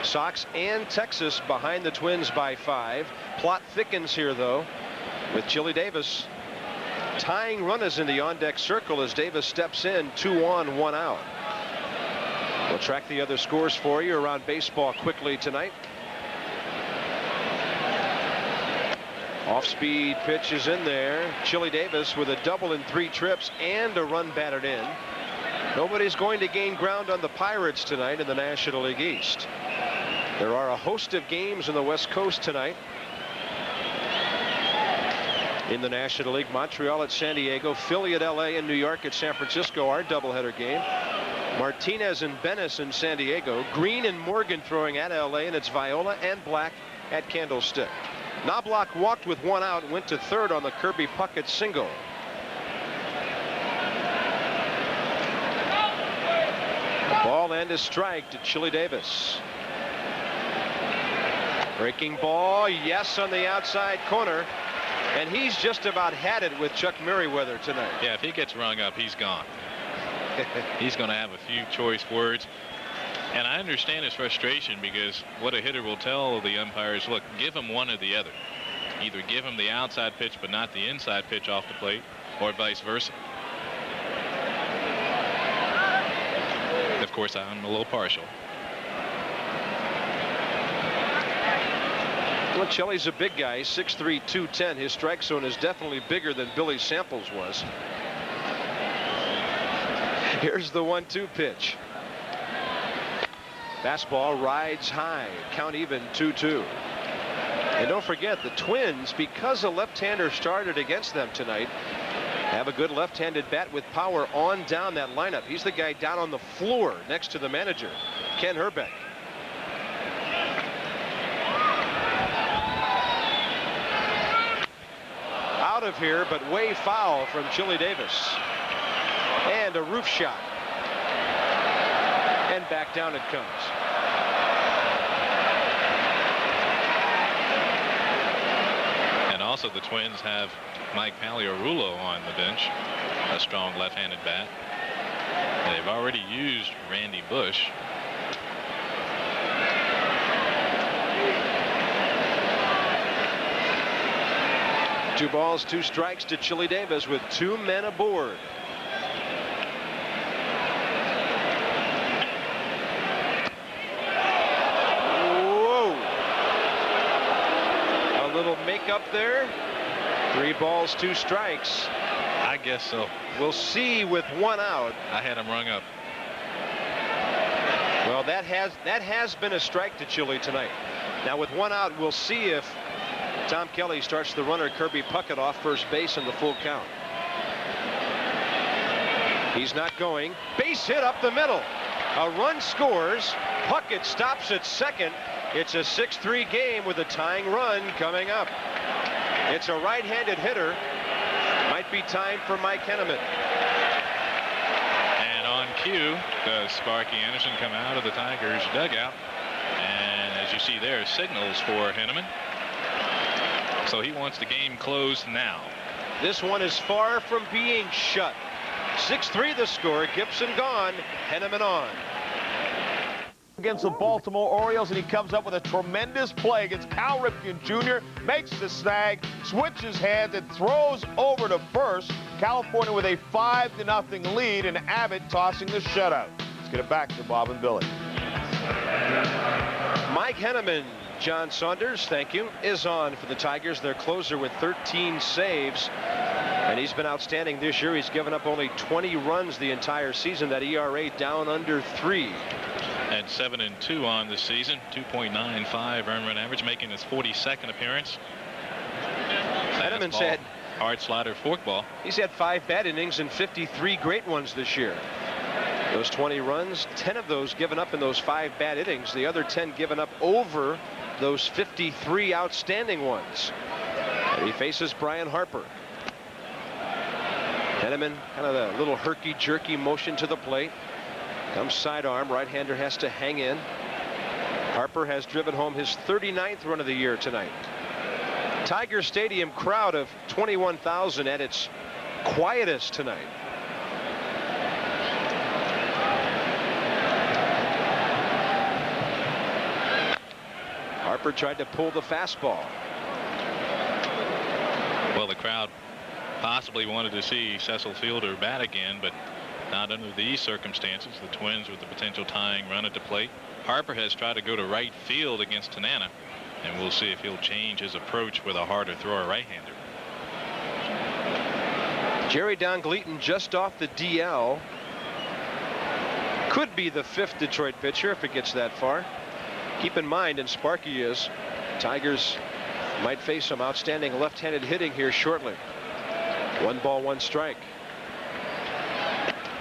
Sox and Texas behind the Twins by 5. Plot thickens here, though, with Chili Davis tying runners in the on-deck circle as Davis steps in. 2 on, 1 out. We'll track the other scores for you around baseball quickly tonight. Off-speed pitch is in there. Chili Davis with a double in 3 trips and a run batted in. Nobody's going to gain ground on the Pirates tonight in the National League East. There are a host of games on the West Coast tonight. In the National League, Montreal at San Diego, Philly at LA, and New York at San Francisco, our doubleheader game. Martinez and Bennis in San Diego. Green and Morgan throwing at LA, and it's Viola and Black at Candlestick. Knobloch walked with 1 out, went to third on the Kirby Puckett single. Ball and a strike to Chili Davis. Breaking ball, yes, on the outside corner. And he's just about had it with Chuck Merriweather tonight. Yeah, if he gets rung up, he's gone. He's going to have a few choice words. And I understand his frustration, because what a hitter will tell the umpires, look, give him one or the other. Either give him the outside pitch but not the inside pitch off the plate, or vice versa. Of course, I'm a little partial. Well, Chili's a big guy, 6'3", 210. His strike zone is definitely bigger than Billy Samples was. Here's the 1-2 pitch. Fastball rides high. Count even, 2-2. And don't forget, the Twins, because a left-hander started against them tonight, have a good left-handed bat with power on down that lineup. He's the guy down on the floor next to the manager, Ken Herbeck. Out of here, but way foul from Chili Davis. And a roof shot. And back down it comes. And also the Twins have Mike Pagliarulo on the bench, a strong left-handed bat. And they've already used Randy Bush. Two balls, 2 strikes to Chili Davis with 2 men aboard. Up there. 3 balls, 2 strikes. I guess so. We'll see with 1 out. I had him rung up. Well, that has been a strike to Chili tonight. Now with 1 out, we'll see if Tom Kelly starts the runner Kirby Puckett off first base in the full count. He's not going. Base hit up the middle. A run scores. Puckett stops at second. It's a 6-3 game with a tying run coming up. It's a right-handed hitter. Might be time for Mike Henneman. And on cue does Sparky Anderson come out of the Tigers dugout. And as you see there, signals for Henneman. So he wants the game closed now. This one is far from being shut. 6-3 the score. Gibson gone. Henneman on. Against the Baltimore Orioles, and he comes up with a tremendous play against Cal Ripken Jr. Makes the snag, switches hands, and throws over to first. California with a 5-0 lead, and Abbott tossing the shutout. Let's get it back to Bob and Billy. Mike Henneman, John Saunders, thank you, is on for the Tigers. Their closer with 13 saves. And he's been outstanding this year. He's given up only 20 runs the entire season. That ERA down under 3. At 7-2 on the season, 2.95 earned run average, making his 42nd appearance. Henneman said hard slider forkball. He's had 5 bad innings and 53 great ones this year. Those 20 runs, 10 of those given up in those 5 bad innings. The other 10 given up over those 53 outstanding ones. And he faces Brian Harper. Henneman, kind of a little herky-jerky motion to the plate. Comes sidearm. Right-hander has to hang in. Harper has driven home his 39th run of the year tonight. Tiger Stadium crowd of 21,000 at its quietest tonight. Harper tried to pull the fastball. Well, the crowd possibly wanted to see Cecil Fielder bat again, but not under these circumstances. The Twins with the potential tying run at the plate. Harper has tried to go to right field against Tanana, and we'll see if he'll change his approach with a harder thrower right-hander. Jerry Don Gleaton just off the DL. Could be the 5th Detroit pitcher if it gets that far. Keep in mind, and Sparky is, Tigers might face some outstanding left-handed hitting here shortly. 1 ball, 1 strike.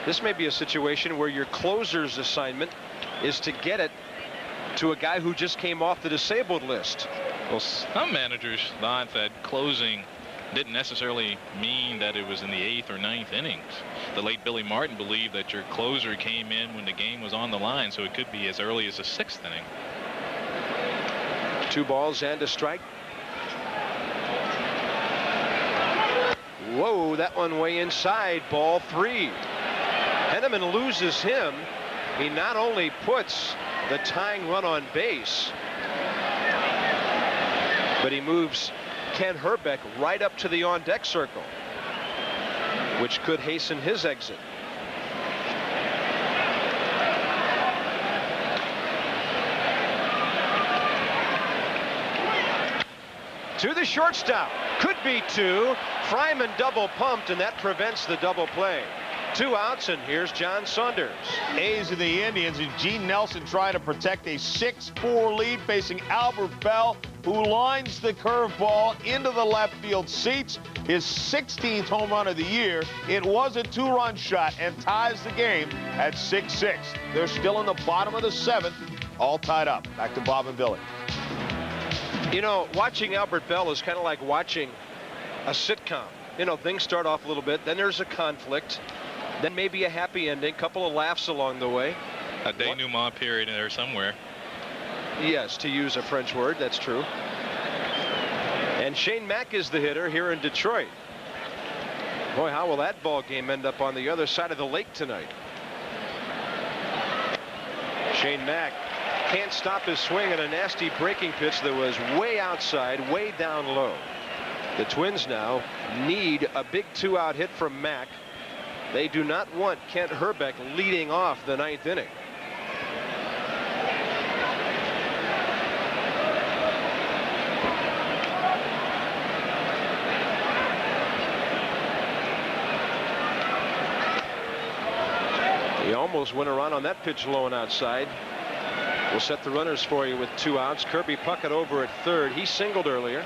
This may be a situation where your closer's assignment is to get it to a guy who just came off the disabled list. Well, some managers thought that closing didn't necessarily mean that it was in the 8th or 9th innings. The late Billy Martin believed that your closer came in when the game was on the line, so it could be as early as the 6th inning. 2 balls and a strike. Whoa, that one way inside. Ball 3. Henneman loses him. He not only puts the tying run on base, but he moves Ken Herbeck right up to the on-deck circle, which could hasten his exit. To the shortstop. Could be 2. Fryman double pumped, and that prevents the double play. 2 outs, and here's John Saunders. A's and the Indians, and Gene Nelson trying to protect a 6-4 lead facing Albert Bell, who lines the curveball into the left field seats. His 16th home run of the year. It was a 2-run shot and ties the game at 6-6. They're still in the bottom of the 7th, all tied up. Back to Bob and Billy. You know, watching Albert Bell is kind of like watching a sitcom. You know, things start off a little bit, then there's a conflict, then maybe a happy ending, couple of laughs along the way. A denouement period in there somewhere. Yes, to use a French word, that's true. And Shane Mack is the hitter here in Detroit. Boy, how will that ball game end up on the other side of the lake tonight? Shane Mack can't stop his swing at a nasty breaking pitch that was way outside, way down low. The Twins now need a big 2-out hit from Mack. They do not want Kent Herbeck leading off the 9th inning. He almost went around on that pitch low and outside. We'll set the runners for you with 2 outs. Kirby Puckett over at third. He singled earlier.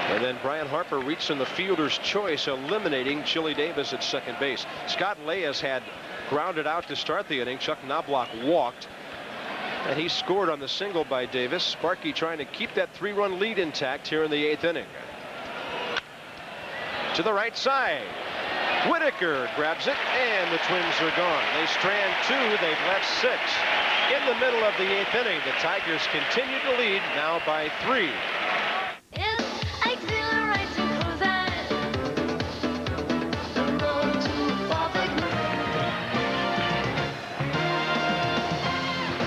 And then Brian Harper reached in the fielder's choice, eliminating Chili Davis at second base. Scott Leyes had grounded out to start the inning. Chuck Knobloch walked, and he scored on the single by Davis. Sparky trying to keep that 3-run lead intact here in the 8th inning. To the right side. Whitaker grabs it, and the Twins are gone. They strand 2. They've left 6. In the middle of the 8th inning, the Tigers continue to lead, now by 3.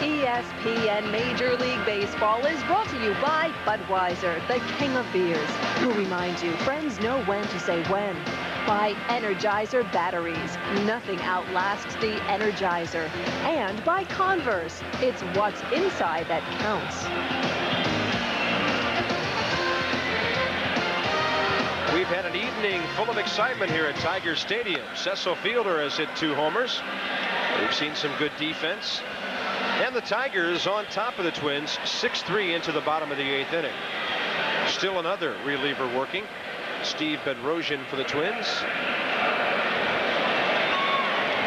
ESPN Major League Baseball is brought to you by Budweiser, the king of beers, who reminds you friends know when to say when. By Energizer batteries, nothing outlasts the Energizer. And by Converse, it's what's inside that counts. We've had an evening full of excitement here at Tiger Stadium. Cecil Fielder has hit 2 homers. We've seen some good defense. And the Tigers on top of the Twins, 6-3 into the bottom of the 8th inning. Still another reliever working. Steve Bedrosian for the Twins.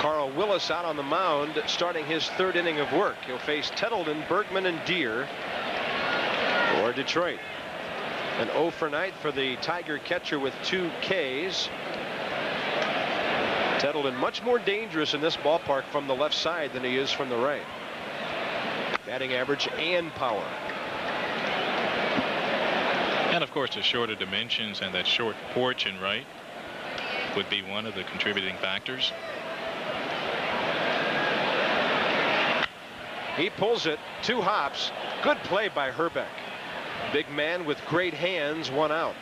Carl Willis out on the mound, starting his 3rd inning of work. He'll face Tettleton, Bergman, and Deere for Detroit. An 0 for night for the Tiger catcher with 2 Ks. Tettleton much more dangerous in this ballpark from the left side than he is from the right. Batting average and power. And of course, the shorter dimensions and that short porch in right would be one of the contributing factors. He pulls it, 2 hops. Good play by Herbeck. Big man with great hands, 1 out.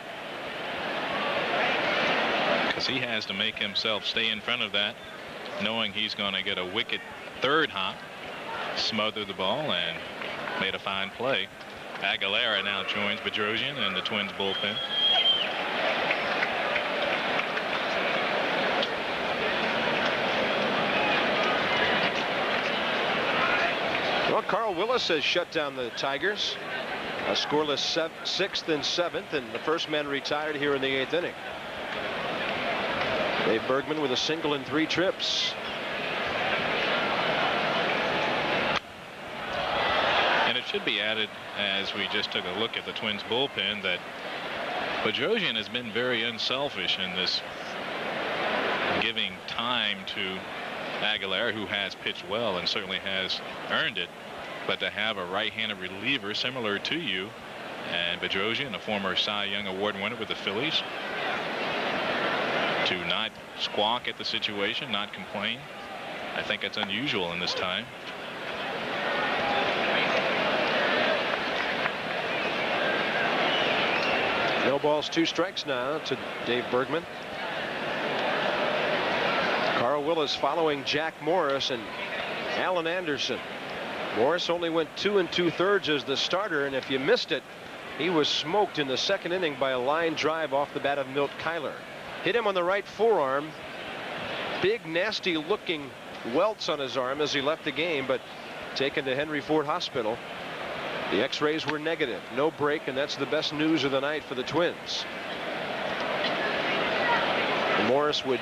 Because he has to make himself stay in front of that, knowing he's going to get a wicked 3rd hop, smothered the ball, and made a fine play. Aguilera now joins Bedrosian in the Twins bullpen. Well, Carl Willis has shut down the Tigers. A scoreless 6th and 7th, and the first man retired here in the 8th inning. Dave Bergman with a single in 3 trips. And it should be added, as we just took a look at the Twins bullpen, that Bedrosian has been very unselfish in this, giving time to Aguilera, who has pitched well and certainly has earned it. But to have a right-handed reliever similar to you, and Bedrosian, a former Cy Young Award winner with the Phillies, to not squawk at the situation, not complain, I think it's unusual in this time. No balls, 2 strikes now to Dave Bergman. Carl Willis following Jack Morris and Alan Anderson. Morris only went 2 2/3 as the starter, and if you missed it, he was smoked in the 2nd inning by a line drive off the bat of Milt Kyler. Hit him on the right forearm. Big, nasty looking welts on his arm as he left the game, but taken to Henry Ford Hospital. The x-rays were negative, no break, and that's the best news of the night for the Twins. And Morris would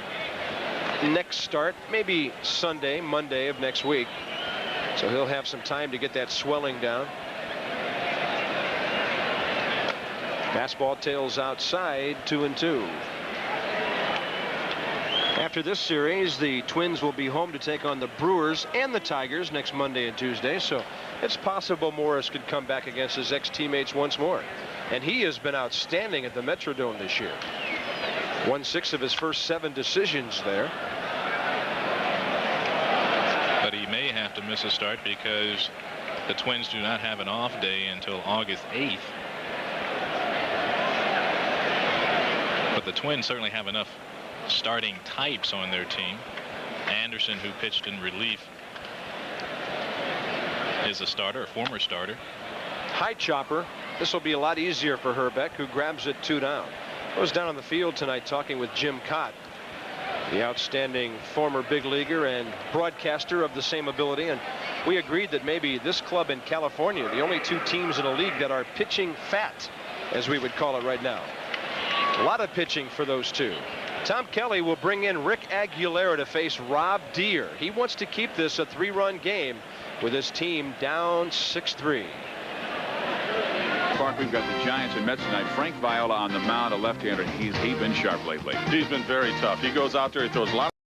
next start maybe Sunday, Monday of next week. So he'll have some time to get that swelling down. Fastball tails outside, 2-2. After this series, the Twins will be home to take on the Brewers and the Tigers next Monday and Tuesday. So it's possible Morris could come back against his ex-teammates once more. And he has been outstanding at the Metrodome this year. Won 6 of his first 7 decisions there. But he may have to miss a start because the Twins do not have an off day until August 8th. But the Twins certainly have enough starting types on their team. Anderson, who pitched in relief, is a starter, a former starter. High chopper. This will be a lot easier for Herbeck, who grabs it 2 down. I was down on the field tonight talking with Jim Cott, the outstanding former big leaguer and broadcaster of the same ability, and we agreed that maybe this club in California, the only 2 teams in a league that are pitching fat, as we would call it right now. A lot of pitching for those 2. Tom Kelly will bring in Rick Aguilera to face Rob Deere. He wants to keep this a 3-run game with his team down 6-3. Park, we've got the Giants and Mets tonight. Frank Viola on the mound, a left-hander. He's been sharp lately. He's been very tough. He goes out there, he throws a lot